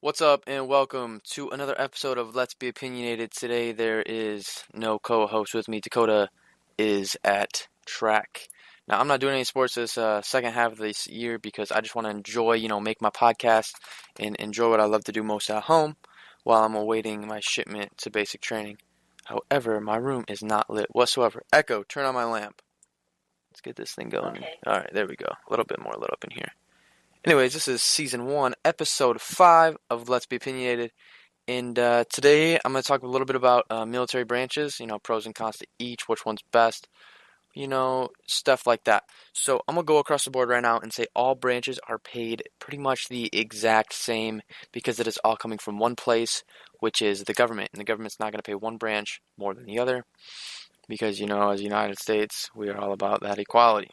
What's up, and welcome to another episode of Let's Be Opinionated. Today there is no co-host with me. Dakota is at track. Now, I'm not doing any sports this second half of this year because I just want to enjoy, make my podcast and enjoy what I love to do most at home while I'm awaiting my shipment to basic training. However, my room is not lit whatsoever. Echo, turn on my lamp. Let's get this thing going. Okay. All right, there we go. A little bit more lit up in here. Anyways, this is Season 1, Episode 5 of Let's Be Opinionated, and today I'm going to talk a little bit about military branches, pros and cons to each, which one's best, stuff like that. So I'm going to go across the board right now and say all branches are paid pretty much the exact same because it is all coming from one place, which is the government, and the government's not going to pay one branch more than the other because, as the United States, we are all about that equality.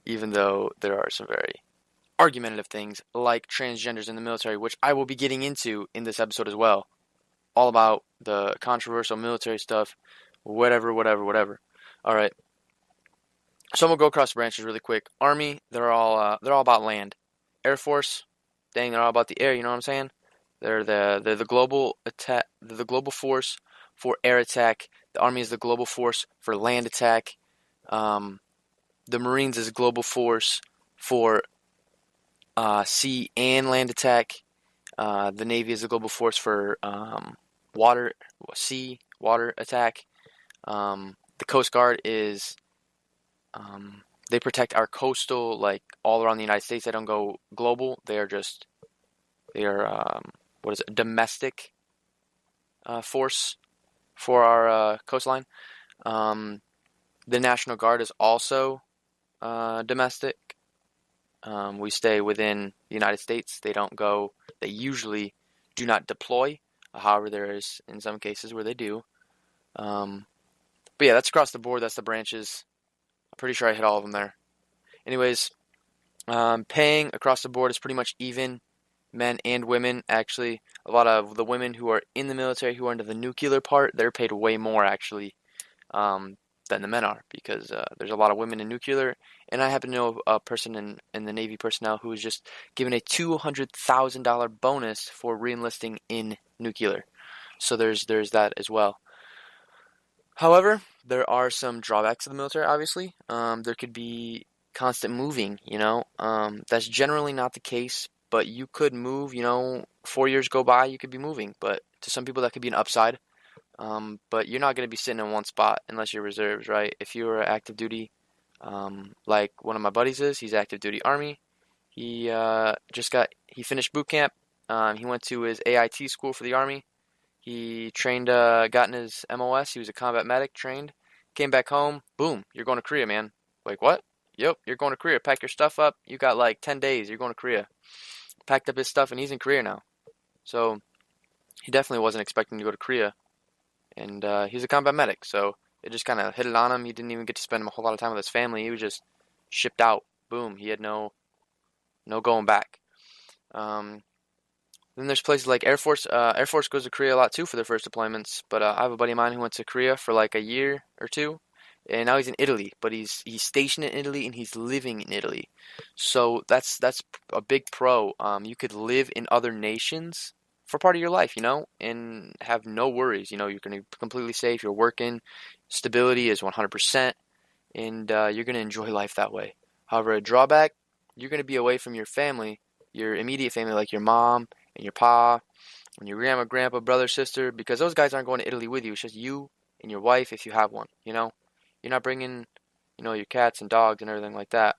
Even though there are some very argumentative things like transgenders in the military, which I will be getting into in this episode as well. All about the controversial military stuff, whatever. All right. So I'm gonna go across the branches really quick. Army, they're all about land. Air Force, dang, they're all about the air. You know what I'm saying? They're the global attack. They're the global force for air attack. The Army is the global force for land attack. The Marines is a global force for sea and land attack. The Navy is a global force for water attack. The Coast Guard is they protect our coastal, like all around the United States. They don't go global. They are domestic force for our coastline. The National Guard is also domestic. We stay within the United States. They usually do not deploy. However, there is in some cases where they do. But yeah, that's across the board. That's the branches. I'm pretty sure I hit all of them there. Anyways, paying across the board is pretty much even. Men and women, actually. A lot of the women who are in the military, who are into the nuclear part, they're paid way more, actually, than the men are, because there's a lot of women in nuclear, and I happen to know a person in the Navy personnel who was just given a $200,000 bonus for reenlisting in nuclear. So there's that as well. However, there are some drawbacks to the military, obviously. There could be constant moving, that's generally not the case, but you could move, 4 years go by, you could be moving, but to some people that could be an upside. But you're not going to be sitting in one spot unless you're reserves, right? If you're active duty, like one of my buddies is, he's active duty Army. He finished boot camp. He went to his AIT school for the Army. He trained, gotten his MOS. He was a combat medic, trained. Came back home. Boom, you're going to Korea, man. Like, what? Yep, you're going to Korea. Pack your stuff up. You got like 10 days. You're going to Korea. Packed up his stuff, and he's in Korea now. So he definitely wasn't expecting to go to Korea. And he's a combat medic, so it just kind of hit it on him. He didn't even get to spend a whole lot of time with his family. He was just shipped out. Boom. He had no going back. Then there's places like Air Force. Air Force goes to Korea a lot too for their first deployments. But I have a buddy of mine who went to Korea for like a year or two, and now he's in Italy. But he's stationed in Italy and he's living in Italy. So that's a big pro. You could live in other nations for part of your life, and have no worries. You're going to be completely safe. You're working. Stability is 100%, and you're going to enjoy life that way. However, a drawback, you're going to be away from your family, your immediate family, like your mom and your pa, and your grandpa, brother, sister, because those guys aren't going to Italy with you. It's just you and your wife if you have one, You're not bringing, your cats and dogs and everything like that.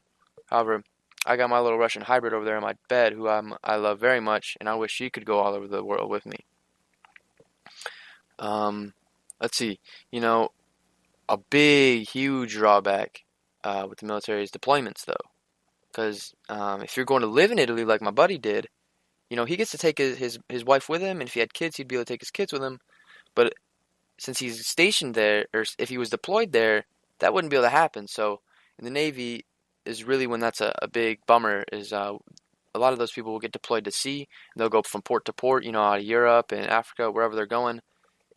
However, I got my little Russian hybrid over there in my bed, who I love very much, and I wish she could go all over the world with me. Let's see, a big, huge drawback with the military is deployments, though, because if you're going to live in Italy like my buddy did, he gets to take his wife with him, and if he had kids, he'd be able to take his kids with him. But since he's stationed there, or if he was deployed there, that wouldn't be able to happen. So in the Navy is really when that's a big bummer, is a lot of those people will get deployed to sea, and they'll go from port to port, out of Europe and Africa, wherever they're going,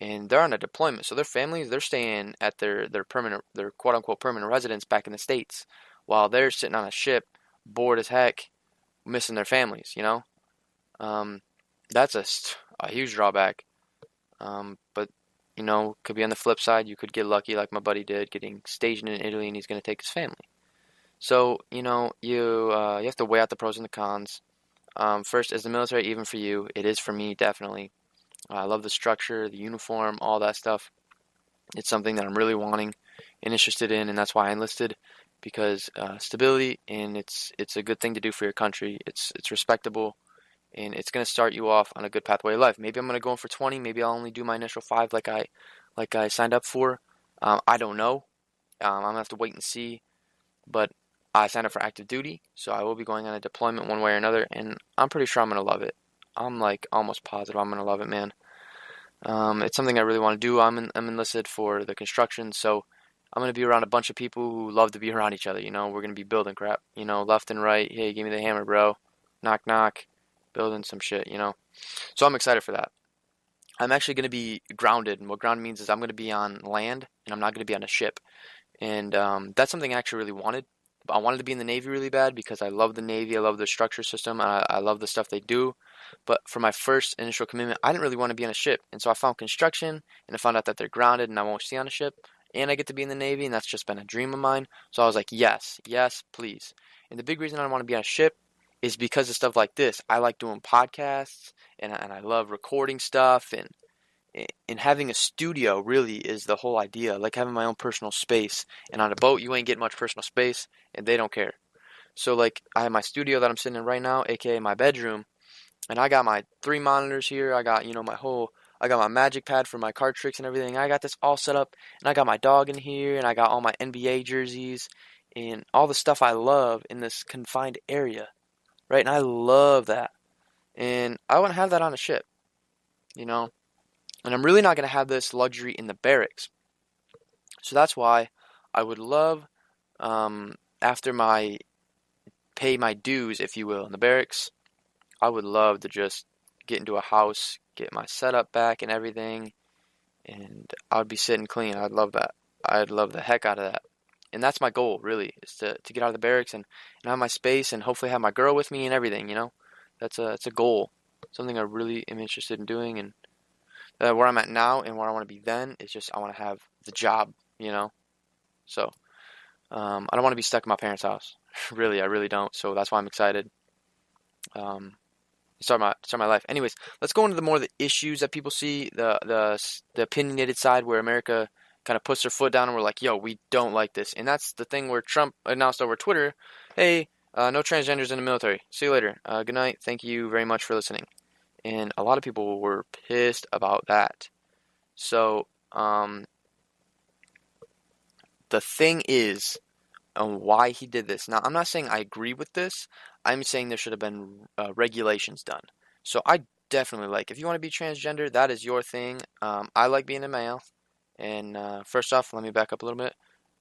and they're on a deployment. So their families, they're staying at their quote unquote permanent residence back in the States, while they're sitting on a ship, bored as heck, missing their families, Um, that's a huge drawback. But could be on the flip side. You could get lucky, like my buddy did, getting stationed in Italy, and he's going to take his family. So you have to weigh out the pros and the cons. First, is the military even for you? It is for me, definitely. I love the structure, the uniform, all that stuff. It's something that I'm really wanting and interested in, and that's why I enlisted, because stability, and it's a good thing to do for your country. It's respectable, and it's going to start you off on a good pathway of life. Maybe I'm going to go in for 20. Maybe I'll only do my initial 5 like I signed up for. I don't know. I'm going to have to wait and see. But I signed up for active duty, so I will be going on a deployment one way or another, and I'm pretty sure I'm going to love it. I'm like almost positive I'm going to love it, man. It's something I really want to do. I'm enlisted for the construction, so I'm going to be around a bunch of people who love to be around each other. We're going to be building crap, left and right. Hey, give me the hammer, bro. Knock, knock. Building some shit. So I'm excited for that. I'm actually going to be grounded, and what ground means is I'm going to be on land, and I'm not going to be on a ship. And that's something I actually really wanted. I wanted to be in the Navy really bad because I love the Navy. I love the structure system. I love the stuff they do. But for my first initial commitment, I didn't really want to be on a ship. And so I found construction, and I found out that they're grounded and I won't stay on a ship. And I get to be in the Navy, and that's just been a dream of mine. So I was like, yes, yes, please. And the big reason I want to be on a ship is because of stuff like this. I like doing podcasts, and I love recording stuff, and having a studio really is the whole idea. I like having my own personal space. And on a boat, you ain't getting much personal space, and they don't care. So, like, I have my studio that I'm sitting in right now, aka my bedroom, and I got my 3 monitors here. I got, I got my magic pad for my card tricks and everything. I got this all set up, and I got my dog in here, and I got all my NBA jerseys, and all the stuff I love in this confined area, right? And I love that. And I wouldn't have that on a ship, you know? And I'm really not going to have this luxury in the barracks. So that's why I would love, after my pay my dues, if you will, in the barracks, I would love to just get into a house, get my setup back and everything, and I would be sitting clean. I'd love that. I'd love the heck out of that. And that's my goal, really, is to get out of the barracks and have my space and hopefully have my girl with me and everything. It's a goal. Something I really am interested in doing, and where I'm at now and where I want to be then is just I want to have the job. So I don't want to be stuck in my parents' house. Really, I really don't. So that's why I'm excited. Start my life. Anyways, let's go into the issues that people see, the opinionated side where America kind of puts their foot down and we're like, yo, we don't like this. And that's the thing where Trump announced over Twitter, hey, no transgenders in the military. See you later. Good night. Thank you very much for listening. And a lot of people were pissed about that. So, the thing is, why he did this. Now, I'm not saying I agree with this. I'm saying there should have been regulations done. So I definitely if you want to be transgender, that is your thing. I like being a male. And first off, let me back up a little bit.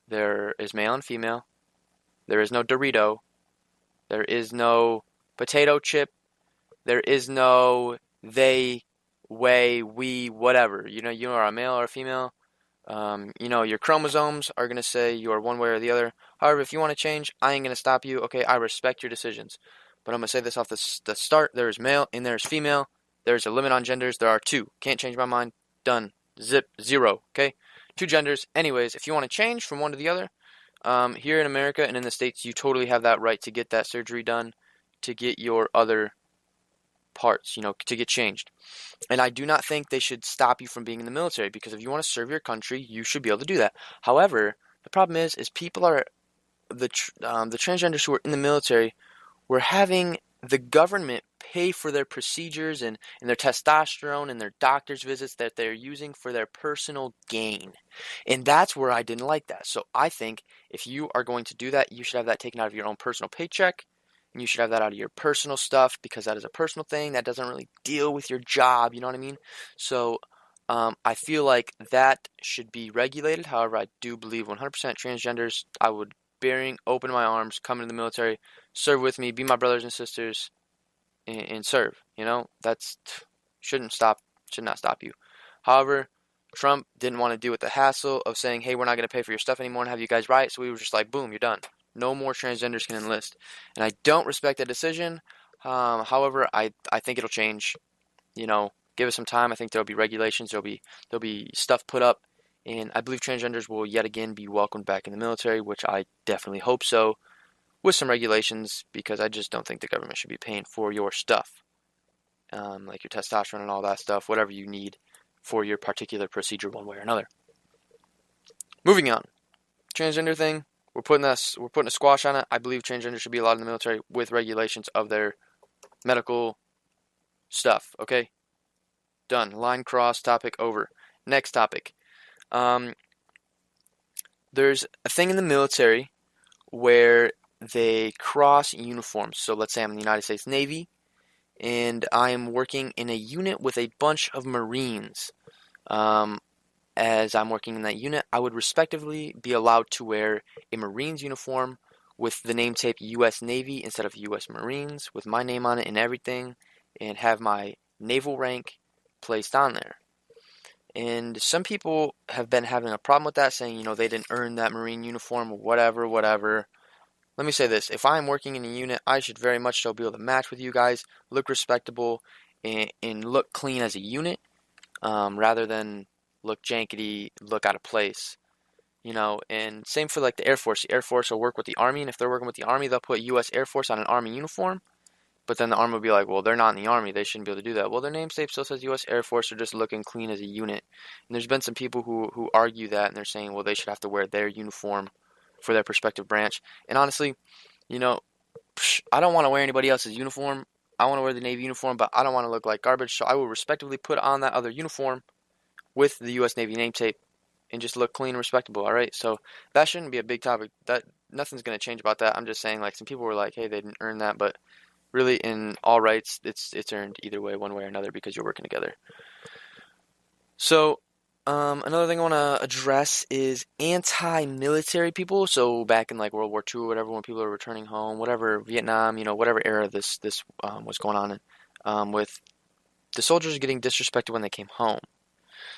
There is male and female. There is no Dorito. There is no potato chip. There is no they, we, whatever. You are a male or a female. Your chromosomes are going to say you are one way or the other. However, if you want to change, I ain't going to stop you. Okay, I respect your decisions. But I'm going to say this off the start. There is male and there is female. There's a limit on genders. There are 2. Can't change my mind. Done. Zip. 0. Okay? 2 genders. Anyways, if you want to change from one to the other, here in America and in the States, you totally have that right to get that surgery done, to get your other parts, to get changed. And I do not think they should stop you from being in the military, because if you want to serve your country, you should be able to do that. However, the problem is people are the transgenders who are in the military were having the government pay for their procedures and their testosterone and their doctor's visits that they're using for their personal gain. And that's where I didn't like that. So I think if you are going to do that, you should have that taken out of your own personal paycheck. And you should have that out of your personal stuff, because that is a personal thing that doesn't really deal with your job, you know what I mean? So I feel like that should be regulated. However, I do believe 100% transgenders, I would open my arms, come into the military, serve with me, be my brothers and sisters, and serve. That's should not stop you. However, Trump didn't want to deal with the hassle of saying, hey, we're not going to pay for your stuff anymore and have you guys riot. So we were just like, boom, you're done. No more transgenders can enlist. And I don't respect that decision. However, I think it'll change. Give it some time. I think there'll be regulations. There'll be stuff put up, and I believe transgenders will yet again be welcomed back in the military, which I definitely hope so, with some regulations, because I just don't think the government should be paying for your stuff, like your testosterone and all that stuff, whatever you need for your particular procedure, one way or another. Moving on, transgender thing. We're putting a squash on it. I believe transgender should be allowed in the military with regulations of their medical stuff. Okay, done. Line cross. Topic over. Next topic. There's a thing in the military where they cross uniforms. So let's say I'm in the United States Navy and I am working in a unit with a bunch of Marines. As I'm working in that unit, I would respectively be allowed to wear a Marines uniform with the name tape U.S. Navy instead of U.S. Marines, with my name on it and everything, and have my naval rank placed on there. And some people have been having a problem with that, saying, they didn't earn that Marine uniform, whatever. Let me say this. If I'm working in a unit, I should very much so be able to match with you guys, look respectable, and look clean as a unit, rather than look jankety, look out of place. And same for like the Air Force. The Air Force will work with the Army, and if they're working with the Army, they'll put U.S. Air Force on an Army uniform. But then the Army will be like, well, they're not in the Army. They shouldn't be able to do that. Well, their name tape still says U.S. Air Force. They're just looking clean as a unit. And there's been some people who argue that, and they're saying, well, they should have to wear their uniform for their respective branch. And honestly, I don't want to wear anybody else's uniform. I want to wear the Navy uniform, but I don't want to look like garbage. So I will respectively put on that other uniform with the U.S. Navy name tape and just look clean and respectable, all right? So that shouldn't be a big topic. Nothing's going to change about that. I'm just saying, like, some people were like, hey, they didn't earn that, but really, in all rights, it's earned either way, one way or another, because you're working together. So, another thing I want to address is anti-military people. So back in like World War II or whatever, when people are returning home, whatever, Vietnam, whatever era this was going on in, with the soldiers getting disrespected when they came home.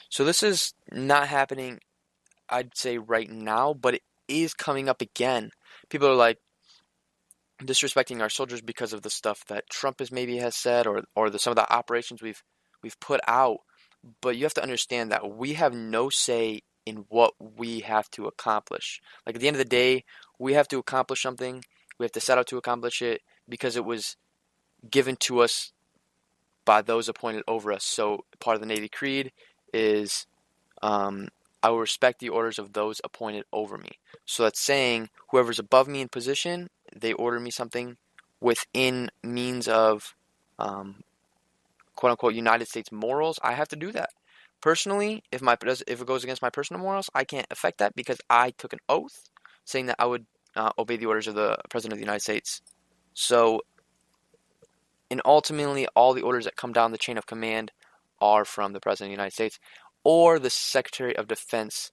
So this is not happening, I'd say, right now, but it is coming up again. People are like disrespecting our soldiers because of the stuff that Trump has said, or some of the operations we've put out. But you have to understand that we have no say in what we have to accomplish. Like, at the end of the day, we have to accomplish something. We have to set out to accomplish it because it was given to us by those appointed over us. So part of the Navy Creed is, I will respect the orders of those appointed over me. So that's saying whoever's above me in position, they order me something within means of quote-unquote United States morals, I have to do that. Personally, if it goes against my personal morals, I can't affect that because I took an oath saying that I would obey the orders of the President of the United States. So, and ultimately, all the orders that come down the chain of command are from the President of the United States or the Secretary of Defense,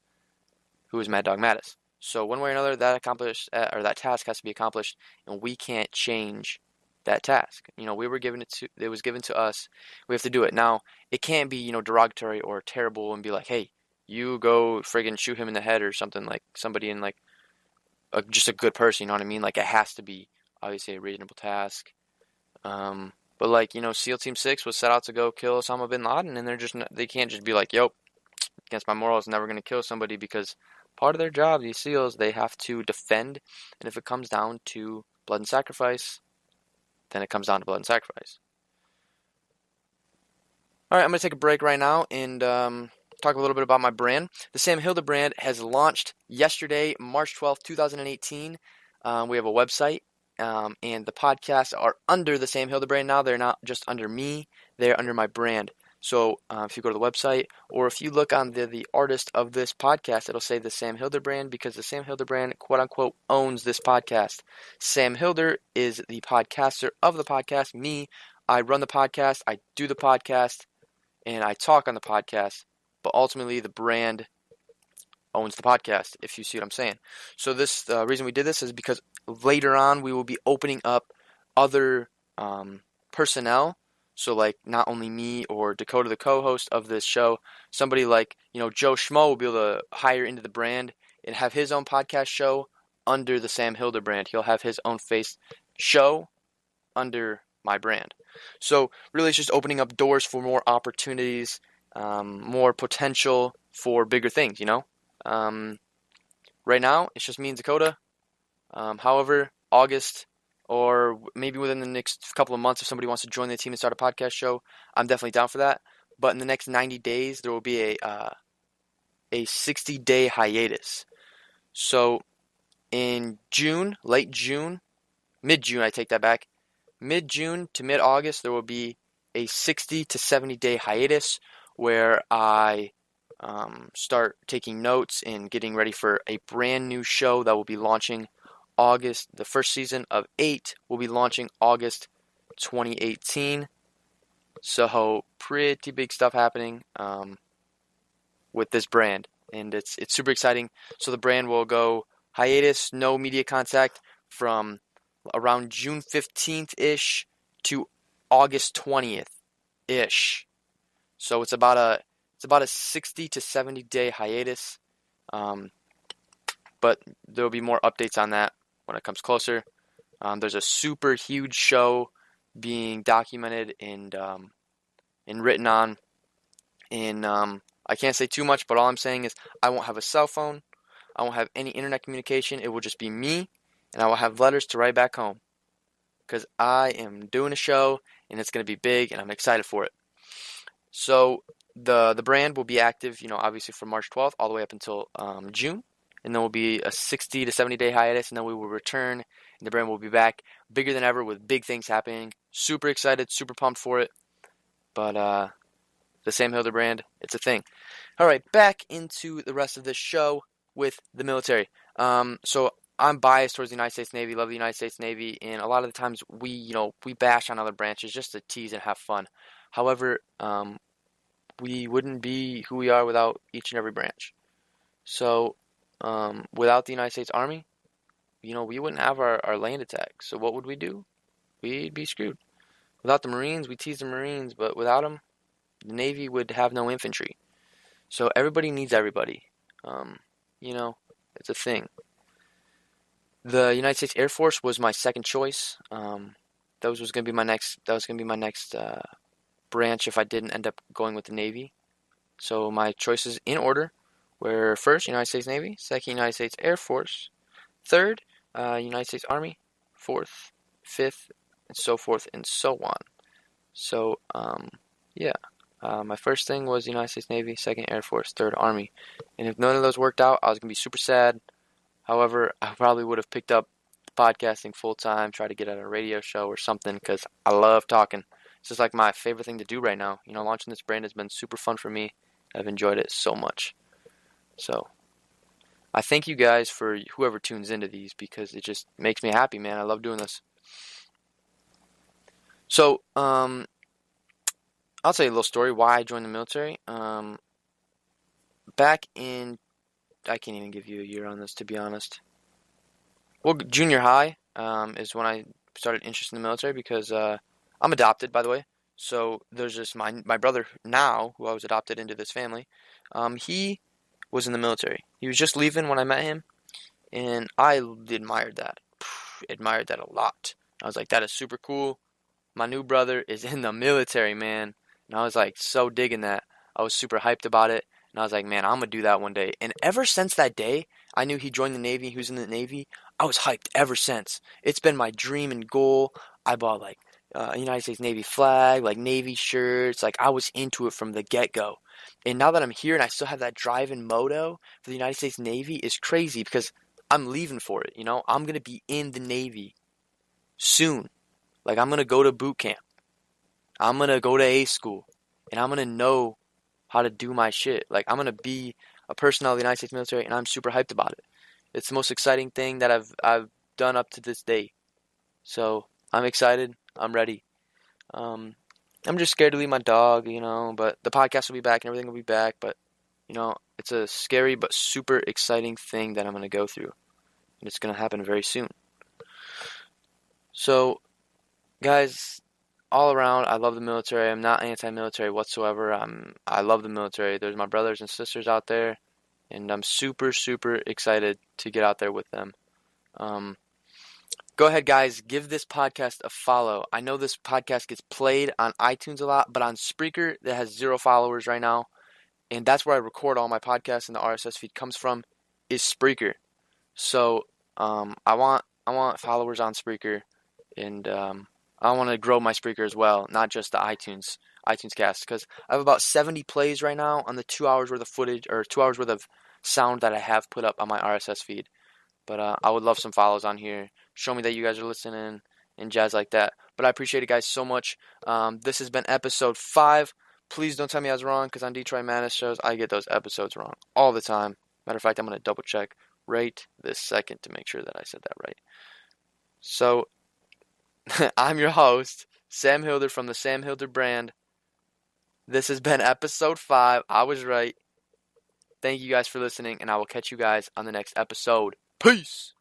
who is Mad Dog Mattis. So one way or another, that task has to be accomplished, and we can't change that task. It was given to us. We have to do it. Now, it can't be, derogatory or terrible and be like, hey, you go friggin' shoot him in the head or something, like somebody in like just a good person, you know what I mean? Like, it has to be obviously a reasonable task. But like, SEAL Team 6 was set out to go kill Osama bin Laden, and they can't just be like, yo, against my morals, never going to kill somebody, because part of their job, these SEALs, they have to defend, and if it comes down to blood and sacrifice, then it comes down to blood and sacrifice. Alright, I'm going to take a break right now and talk a little bit about my brand. The Sam Hilda brand has launched yesterday, March 12th, 2018. We have a website, and the podcasts are under the Sam Hilda brand now. They're not just under me, they're under my brand. So if you go to the website, or if you look on the artist of this podcast, it'll say the Sam Hilda brand, because the Sam Hilda brand, quote unquote, owns this podcast. Sam Hilda is the podcaster of the podcast. Me, I run the podcast, I do the podcast, and I talk on the podcast. But ultimately, the brand owns the podcast, if you see what I'm saying. So the reason we did this is because later on we will be opening up other personnel. So, like, not only me or Dakota, the co-host of this show, somebody like, Joe Schmo will be able to hire into the brand and have his own podcast show under the Sam Hilda brand. He'll have his own face show under my brand. So really, it's just opening up doors for more opportunities, more potential for bigger things. Right now, it's just me and Dakota. However, August or maybe within the next couple of months, if somebody wants to join the team and start a podcast show, I'm definitely down for that. But in the next 90 days, there will be a 60-day hiatus. So in June, late June, mid-June, I take that back. Mid-June to mid-August, there will be a 60 to 70-day hiatus where I start taking notes and getting ready for a brand new show that will be launching August. The first season of 8 will be launching August 2018. So pretty big stuff happening with this brand, and it's super exciting. So the brand will go hiatus, no media contact from around June 15th-ish to August 20th-ish. So it's about a 60 to 70-day hiatus. But there'll be more updates on that when it comes closer. There's a super huge show being documented and written on. And I can't say too much, but all I'm saying is I won't have a cell phone. I won't have any internet communication. It will just be me, and I will have letters to write back home. Because I am doing a show, and it's going to be big, and I'm excited for it. So the brand will be active, obviously from March 12th all the way up until June. And then will be a 60 to 70-day hiatus, and then we will return, and the brand will be back bigger than ever with big things happening. Super excited, super pumped for it. But the Sam Hilder brand, it's a thing. All right, back into the rest of this show with the military. So I'm biased towards the United States Navy, love the United States Navy, and a lot of the times we bash on other branches just to tease and have fun. However, we wouldn't be who we are without each and every branch. So without the United States Army, we wouldn't have our land attack. So what would we do? We'd be screwed. Without the Marines, we tease the Marines, but without them, the Navy would have no infantry. So everybody needs everybody. It's a thing. The United States Air Force was my second choice. That was going to be my next. That was going to be my next branch if I didn't end up going with the Navy. So my choices in order were first United States Navy, second United States Air Force, third United States Army, fourth, fifth, and so forth and so on. So my first thing was United States Navy, second Air Force, third Army. And if none of those worked out, I was going to be super sad. However, I probably would have picked up podcasting full time, try to get at a radio show or something, because I love talking. It's just like my favorite thing to do right now. Launching this brand has been super fun for me. I've enjoyed it so much. So I thank you guys for whoever tunes into these, because it just makes me happy, man. I love doing this. So I'll tell you a little story why I joined the military. Back in, I can't even give you a year on this, to be honest. Well, junior high is when I started interest in the military, because I'm adopted, by the way. So there's just my brother now, who I was adopted into this family. He was in the military. He was just leaving when I met him, and I admired that. Admired that a lot. I was like, that is super cool. My new brother is in the military, man. And I was like so digging that. I was super hyped about it. And I was like, man, I'm going to do that one day. And ever since that day, I knew he joined the Navy. He was in the Navy. I was hyped ever since. It's been my dream and goal. I bought like United States Navy flag, like Navy shirts. Like I was into it from the get-go. And now that I'm here and I still have that drive and moto for the United States Navy is crazy, because I'm leaving for it. I'm going to be in the Navy soon. Like I'm going to go to boot camp. I'm going to go to A school. And I'm going to know how to do my shit. Like I'm going to be a personnel of the United States military, and I'm super hyped about it. It's the most exciting thing that I've done up to this date. So I'm excited. I'm ready. I'm just scared to leave my dog, but the podcast will be back and everything will be back. But, it's a scary but super exciting thing that I'm going to go through. And it's going to happen very soon. So, guys, all around, I love the military. I'm not anti-military whatsoever. I love the military. There's my brothers and sisters out there, and I'm super, super excited to get out there with them. Go ahead, guys. Give this podcast a follow. I know this podcast gets played on iTunes a lot, but on Spreaker, that has 0 followers right now. And that's where I record all my podcasts and the RSS feed comes from, is Spreaker. So I want followers on Spreaker, and I want to grow my Spreaker as well, not just the iTunes cast, because I have about 70 plays right now on the 2 hours worth of footage or 2 hours worth of sound that I have put up on my RSS feed. But I would love some follows on here. Show me that you guys are listening and jazz like that. But I appreciate it, guys, so much. This has been episode 5. Please don't tell me I was wrong, because on Detroit Madness shows, I get those episodes wrong all the time. Matter of fact, I'm going to double check right this second to make sure that I said that right. So, I'm your host, Sam Hilder from the Sam Hilder brand. This has been episode 5. I was right. Thank you guys for listening, and I will catch you guys on the next episode. Peace!